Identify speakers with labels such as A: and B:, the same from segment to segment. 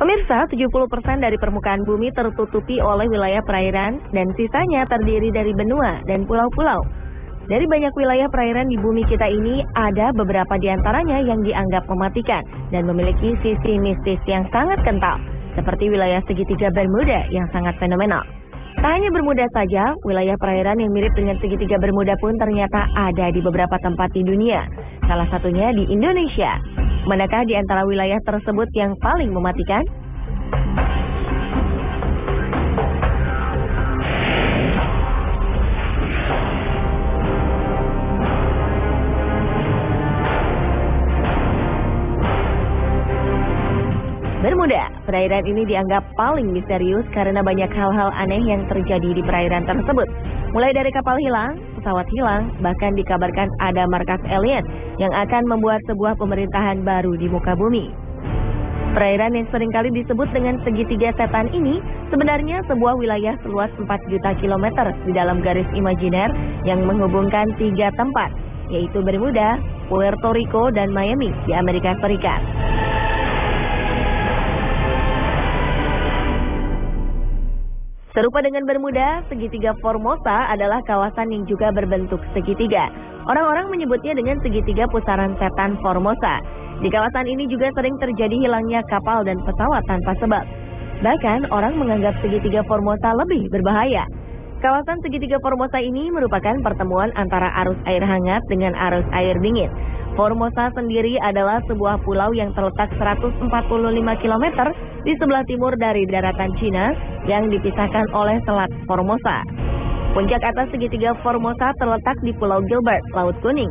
A: Pemirsa, 70% dari permukaan bumi tertutupi oleh wilayah perairan dan sisanya terdiri dari benua dan pulau-pulau. Dari banyak wilayah perairan di bumi kita ini, ada beberapa di antaranya yang dianggap mematikan dan memiliki sisi mistis yang sangat kental, seperti wilayah segitiga Bermuda yang sangat fenomenal. Tak hanya Bermuda saja, wilayah perairan yang mirip dengan segitiga Bermuda pun ternyata ada di beberapa tempat di dunia, salah satunya di Indonesia. Manakah di antara wilayah tersebut yang paling mematikan? Bermuda, perairan ini dianggap paling misterius karena banyak hal-hal aneh yang terjadi di perairan tersebut. Mulai dari kapal hilang, pesawat hilang, bahkan dikabarkan ada markas alien yang akan membuat sebuah pemerintahan baru di muka bumi. Perairan yang seringkali disebut dengan segitiga setan ini sebenarnya sebuah wilayah seluas 4 juta kilometer di dalam garis imajiner yang menghubungkan 3 tempat, yaitu Bermuda, Puerto Rico, dan Miami di Amerika Serikat. Serupa dengan Bermuda, segitiga Formosa adalah kawasan yang juga berbentuk segitiga. Orang-orang menyebutnya dengan segitiga pusaran setan Formosa. Di kawasan ini juga sering terjadi hilangnya kapal dan pesawat tanpa sebab. Bahkan orang menganggap segitiga Formosa lebih berbahaya. Kawasan segitiga Formosa ini merupakan pertemuan antara arus air hangat dengan arus air dingin. Formosa sendiri adalah sebuah pulau yang terletak 145 km di sebelah timur dari daratan Cina yang dipisahkan oleh Selat Formosa. Puncak atas segitiga Formosa terletak di Pulau Gilbert, Laut Kuning.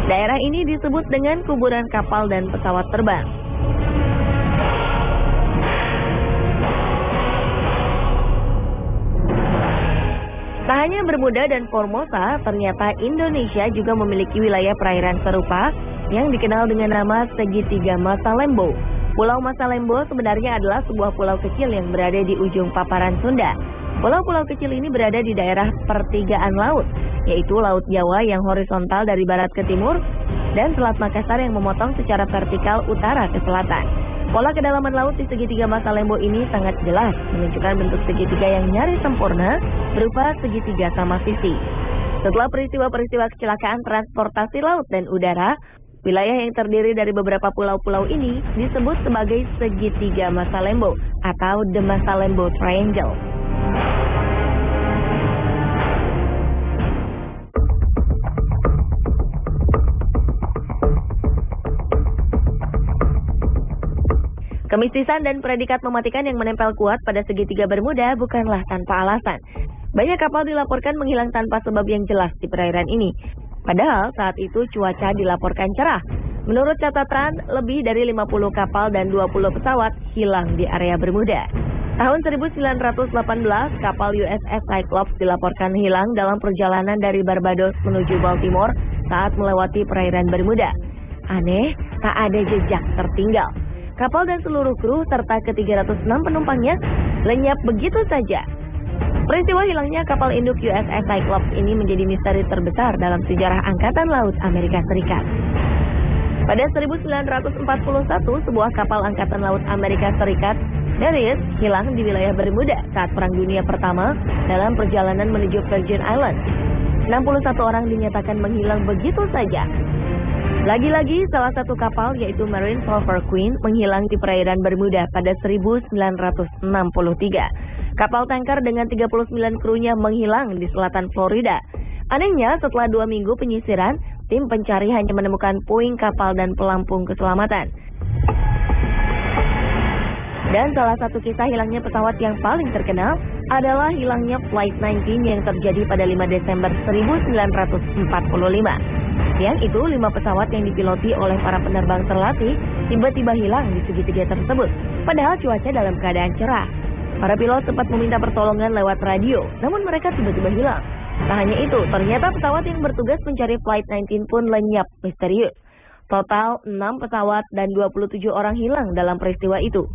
A: Daerah ini disebut dengan kuburan kapal dan pesawat terbang. Tak hanya Bermuda dan Formosa, ternyata Indonesia juga memiliki wilayah perairan serupa yang dikenal dengan nama segitiga Masalembo. Pulau Masalembo sebenarnya adalah sebuah pulau kecil yang berada di ujung paparan Sunda. Pulau-pulau kecil ini berada di daerah pertigaan laut, yaitu Laut Jawa yang horizontal dari barat ke timur dan Selat Makassar yang memotong secara vertikal utara ke selatan. Pola kedalaman laut di segitiga Masalembo ini sangat jelas, menunjukkan bentuk segitiga yang nyaris sempurna berupa segitiga sama sisi. Setelah peristiwa-peristiwa kecelakaan transportasi laut dan udara, wilayah yang terdiri dari beberapa pulau-pulau ini disebut sebagai segitiga Masalembo atau The Masalembo Triangle. Kemistisan dan predikat mematikan yang menempel kuat pada segitiga Bermuda bukanlah tanpa alasan. Banyak kapal dilaporkan menghilang tanpa sebab yang jelas di perairan ini. Padahal saat itu cuaca dilaporkan cerah. Menurut catatan, lebih dari 50 kapal dan 20 pesawat hilang di area Bermuda. Tahun 1918, kapal USS Cyclops dilaporkan hilang dalam perjalanan dari Barbados menuju Baltimore saat melewati perairan Bermuda. Aneh, tak ada jejak tertinggal. Kapal dan seluruh kru serta ke-306 penumpangnya lenyap begitu saja. Peristiwa hilangnya kapal induk USS Cyclops ini menjadi misteri terbesar dalam sejarah Angkatan Laut Amerika Serikat. Pada 1941, sebuah kapal Angkatan Laut Amerika Serikat, Darius, hilang di wilayah Bermuda saat Perang Dunia Pertama dalam perjalanan menuju Virgin Islands. 61 orang dinyatakan menghilang begitu saja. Lagi-lagi, salah satu kapal yaitu Marine Sulphur Queen menghilang di perairan Bermuda pada 1963. Kapal tanker dengan 39 krunya menghilang di selatan Florida. Anehnya, setelah 2 minggu penyisiran, tim pencari hanya menemukan puing kapal dan pelampung keselamatan. Dan salah satu kisah hilangnya pesawat yang paling terkenal adalah hilangnya Flight 19 yang terjadi pada 5 Desember 1945. Siang itu, 5 pesawat yang dipiloti oleh para penerbang terlatih tiba-tiba hilang di segitiga tersebut, padahal cuaca dalam keadaan cerah. Para pilot sempat meminta pertolongan lewat radio, namun mereka tiba-tiba hilang. Tak hanya itu, ternyata pesawat yang bertugas mencari Flight 19 pun lenyap misterius. Total 6 pesawat dan 27 orang hilang dalam peristiwa itu.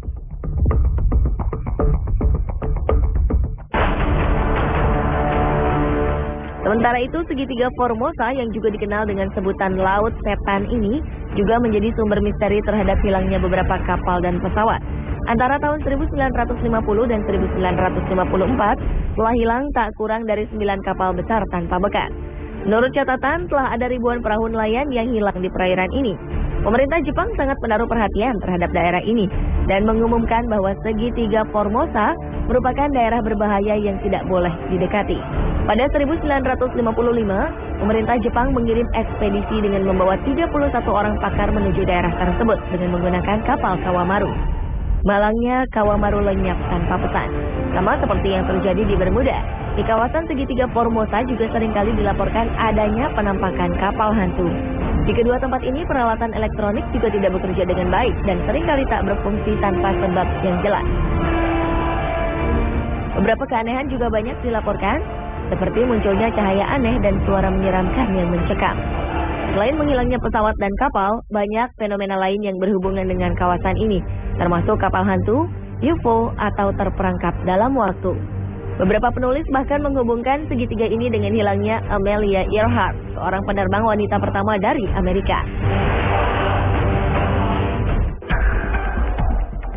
A: Sementara itu, segitiga Formosa yang juga dikenal dengan sebutan Laut Setan ini juga menjadi sumber misteri terhadap hilangnya beberapa kapal dan pesawat. Antara tahun 1950 dan 1954 telah hilang tak kurang dari 9 kapal besar tanpa bekas. Menurut catatan, telah ada ribuan perahu nelayan yang hilang di perairan ini. Pemerintah Jepang sangat menaruh perhatian terhadap daerah ini dan mengumumkan bahwa segitiga Formosa merupakan daerah berbahaya yang tidak boleh didekati. Pada 1955, pemerintah Jepang mengirim ekspedisi dengan membawa 31 orang pakar menuju daerah tersebut dengan menggunakan kapal Kawamaru. Malangnya Kawamaru lenyap tanpa pesan, sama seperti yang terjadi di Bermuda. Di kawasan segitiga Formosa juga seringkali dilaporkan adanya penampakan kapal hantu. Di kedua tempat ini peralatan elektronik juga tidak bekerja dengan baik dan seringkali tak berfungsi tanpa sebab yang jelas. Beberapa keanehan juga banyak dilaporkan, seperti munculnya cahaya aneh dan suara menyeramkan yang mencekam. Selain menghilangnya pesawat dan kapal, banyak fenomena lain yang berhubungan dengan kawasan ini, termasuk kapal hantu, UFO, atau terperangkap dalam waktu. Beberapa penulis bahkan menghubungkan segitiga ini dengan hilangnya Amelia Earhart, seorang penerbang wanita pertama dari Amerika.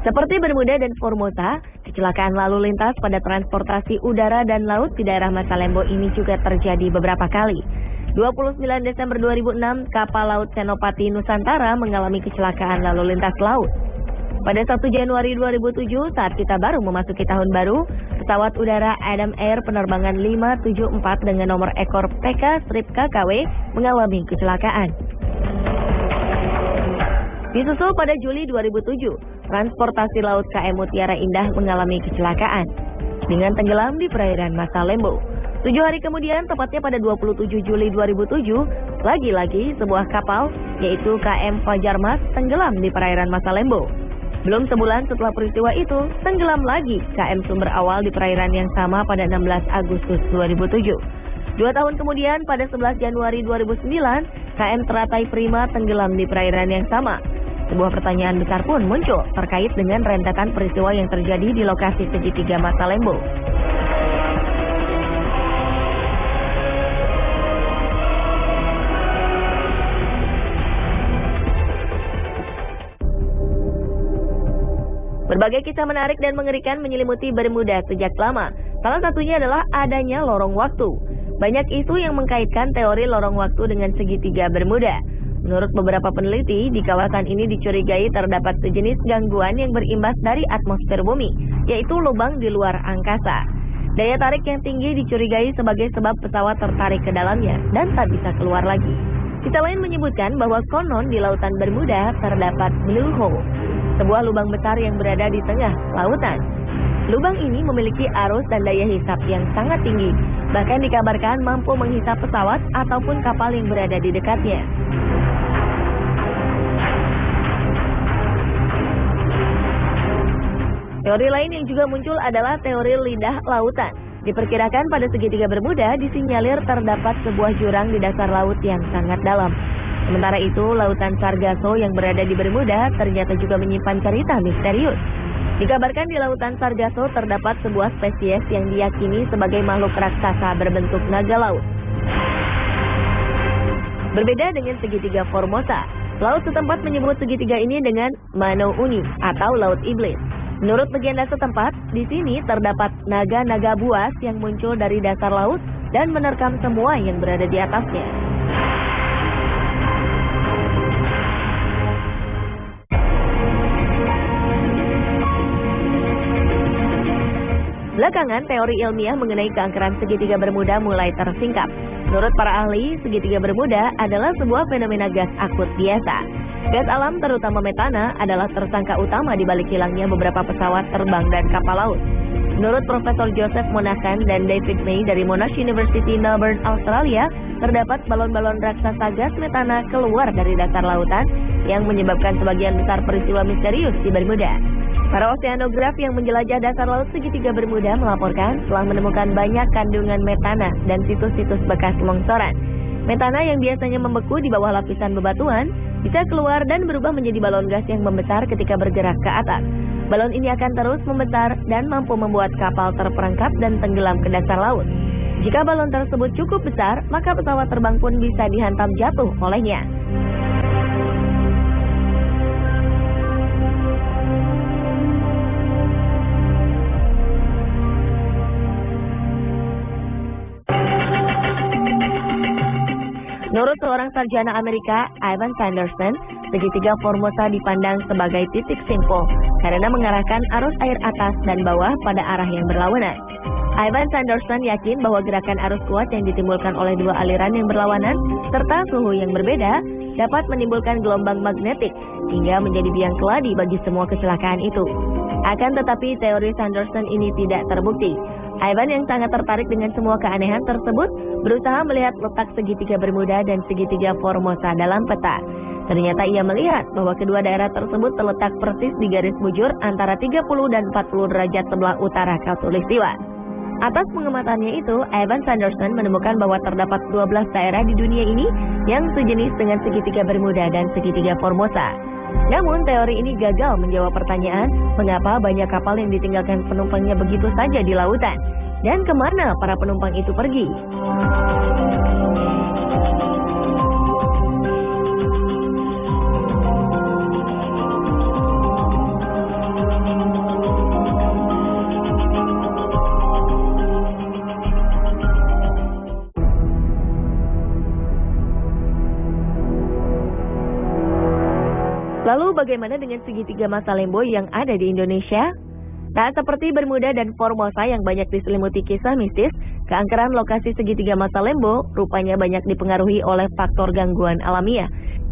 A: Seperti Bermuda dan Formosa, kecelakaan lalu lintas pada transportasi udara dan laut di daerah Masalembo ini juga terjadi beberapa kali. 29 Desember 2006, kapal laut Senopati Nusantara mengalami kecelakaan lalu lintas laut. Pada 1 Januari 2007, saat kita baru memasuki tahun baru, pesawat udara Adam Air penerbangan 574 dengan nomor ekor PK-KKW mengalami kecelakaan. Disusul pada Juli 2007, transportasi laut KM Mutiara Indah mengalami kecelakaan dengan tenggelam di perairan Masalembo. 7 hari kemudian, tepatnya pada 27 Juli 2007, lagi-lagi sebuah kapal, yaitu KM Fajar Mas, tenggelam di perairan Masalembo. Belum sebulan setelah peristiwa itu, tenggelam lagi KM Sumber Awal di perairan yang sama pada 16 Agustus 2007. 2 tahun kemudian, pada 11 Januari 2009, KM Teratai Prima tenggelam di perairan yang sama. Sebuah pertanyaan besar pun muncul terkait dengan rentetan peristiwa yang terjadi di lokasi segitiga Masalembo. Berbagai kisah menarik dan mengerikan menyelimuti Bermuda sejak lama. Salah satunya adalah adanya lorong waktu. Banyak isu yang mengkaitkan teori lorong waktu dengan segitiga Bermuda. Menurut beberapa peneliti, di kawasan ini dicurigai terdapat sejenis gangguan yang berimbas dari atmosfer bumi, yaitu lubang di luar angkasa. Daya tarik yang tinggi dicurigai sebagai sebab pesawat tertarik ke dalamnya dan tak bisa keluar lagi. Kisah lain menyebutkan bahwa konon di lautan Bermuda terdapat blue hole, sebuah lubang besar yang berada di tengah lautan. Lubang ini memiliki arus dan daya hisap yang sangat tinggi, bahkan dikabarkan mampu menghisap pesawat ataupun kapal yang berada di dekatnya. Teori lain yang juga muncul adalah teori lidah lautan. Diperkirakan pada segitiga Bermuda disinyalir terdapat sebuah jurang di dasar laut yang sangat dalam. Sementara itu, lautan Sargasso yang berada di Bermuda ternyata juga menyimpan cerita misterius. Dikabarkan di lautan Sargasso terdapat sebuah spesies yang diyakini sebagai makhluk raksasa berbentuk naga laut. Berbeda dengan segitiga Formosa, laut setempat menyebut segitiga ini dengan Mano Uni atau Laut Iblis. Menurut legenda setempat, di sini terdapat naga-naga buas yang muncul dari dasar laut dan menerkam semua yang berada di atasnya. Belakangan, teori ilmiah mengenai keangkeran segitiga Bermuda mulai tersingkap. Menurut para ahli, segitiga Bermuda adalah sebuah fenomena gas akut biasa. Gas alam terutama metana adalah tersangka utama di balik hilangnya beberapa pesawat terbang dan kapal laut. Menurut Profesor Joseph Monahan dan David May dari Monash University Melbourne, Australia, terdapat balon-balon raksasa gas metana keluar dari dasar lautan yang menyebabkan sebagian besar peristiwa misterius di Bermuda. Para oseanograf yang menjelajah dasar laut segitiga Bermuda melaporkan telah menemukan banyak kandungan metana dan situs-situs bekas longsoran. Metana yang biasanya membeku di bawah lapisan bebatuan bisa keluar dan berubah menjadi balon gas yang membesar ketika bergerak ke atas. Balon ini akan terus membesar dan mampu membuat kapal terperangkap dan tenggelam ke dasar laut. Jika balon tersebut cukup besar, maka pesawat terbang pun bisa dihantam jatuh olehnya. Menurut seorang sarjana Amerika, Ivan Sanderson, segitiga Formosa dipandang sebagai titik simpul karena mengarahkan arus air atas dan bawah pada arah yang berlawanan. Ivan Sanderson yakin bahwa gerakan arus kuat yang ditimbulkan oleh dua aliran yang berlawanan serta suhu yang berbeda dapat menimbulkan gelombang magnetik hingga menjadi biang keladi bagi semua kecelakaan itu. Akan tetapi teori Sanderson ini tidak terbukti. Ivan yang sangat tertarik dengan semua keanehan tersebut berusaha melihat letak segitiga Bermuda dan segitiga Formosa dalam peta. Ternyata ia melihat bahwa kedua daerah tersebut terletak persis di garis bujur antara 30 dan 40 derajat sebelah utara Khatulistiwa. Atas pengamatannya itu, Ivan Sanderson menemukan bahwa terdapat 12 daerah di dunia ini yang sejenis dengan segitiga Bermuda dan segitiga Formosa. Namun teori ini gagal menjawab pertanyaan mengapa banyak kapal yang ditinggalkan penumpangnya begitu saja di lautan dan kemana para penumpang itu pergi. Lalu bagaimana dengan segitiga Masa Lembo yang ada di Indonesia? Tak seperti Bermuda dan Formosa yang banyak diselimuti kisah mistis, keangkeran lokasi segitiga Masa Lembo rupanya banyak dipengaruhi oleh faktor gangguan alamiah.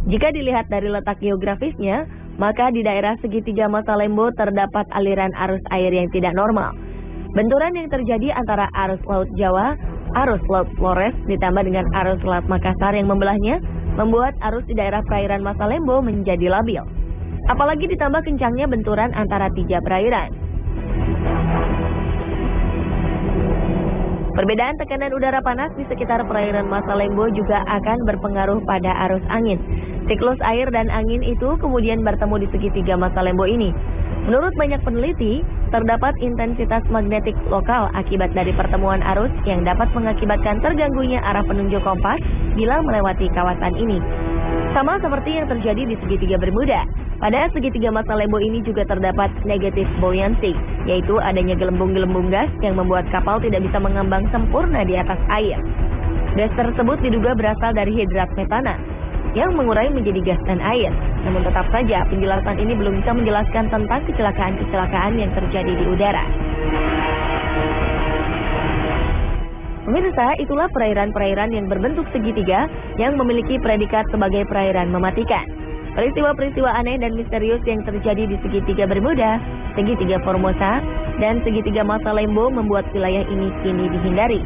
A: Jika dilihat dari letak geografisnya, maka di daerah segitiga Masa Lembo terdapat aliran arus air yang tidak normal. Benturan yang terjadi antara arus Laut Jawa, arus Laut Flores ditambah dengan arus Laut Makassar yang membelahnya, membuat arus di daerah perairan Masa Lembo menjadi labil. Apalagi ditambah kencangnya benturan antara tiga perairan. Perbedaan tekanan udara panas di sekitar perairan Masa Lembo juga akan berpengaruh pada arus angin. Siklus air dan angin itu kemudian bertemu di segitiga Masa Lembo ini. Menurut banyak peneliti, terdapat intensitas magnetik lokal akibat dari pertemuan arus yang dapat mengakibatkan terganggunya arah penunjuk kompas bila melewati kawasan ini. Sama seperti yang terjadi di segitiga Bermuda. Pada segitiga Masa Lembo ini juga terdapat negative buoyancy, yaitu adanya gelembung-gelembung gas yang membuat kapal tidak bisa mengambang sempurna di atas air. Gas tersebut diduga berasal dari hidrat metana yang mengurai menjadi gas dan air. Namun tetap saja penjelasan ini belum bisa menjelaskan tentang kecelakaan-kecelakaan yang terjadi di udara. Pemirsa, itulah perairan-perairan yang berbentuk segitiga yang memiliki predikat sebagai perairan mematikan. Peristiwa-peristiwa aneh dan misterius yang terjadi di segitiga Bermuda, segitiga Formosa, dan segitiga Masa Lembo membuat wilayah ini kini dihindari.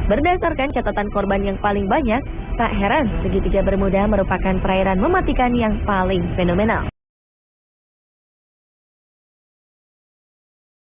A: Berdasarkan catatan korban yang paling banyak, tak heran segitiga Bermuda merupakan perairan mematikan yang paling fenomenal.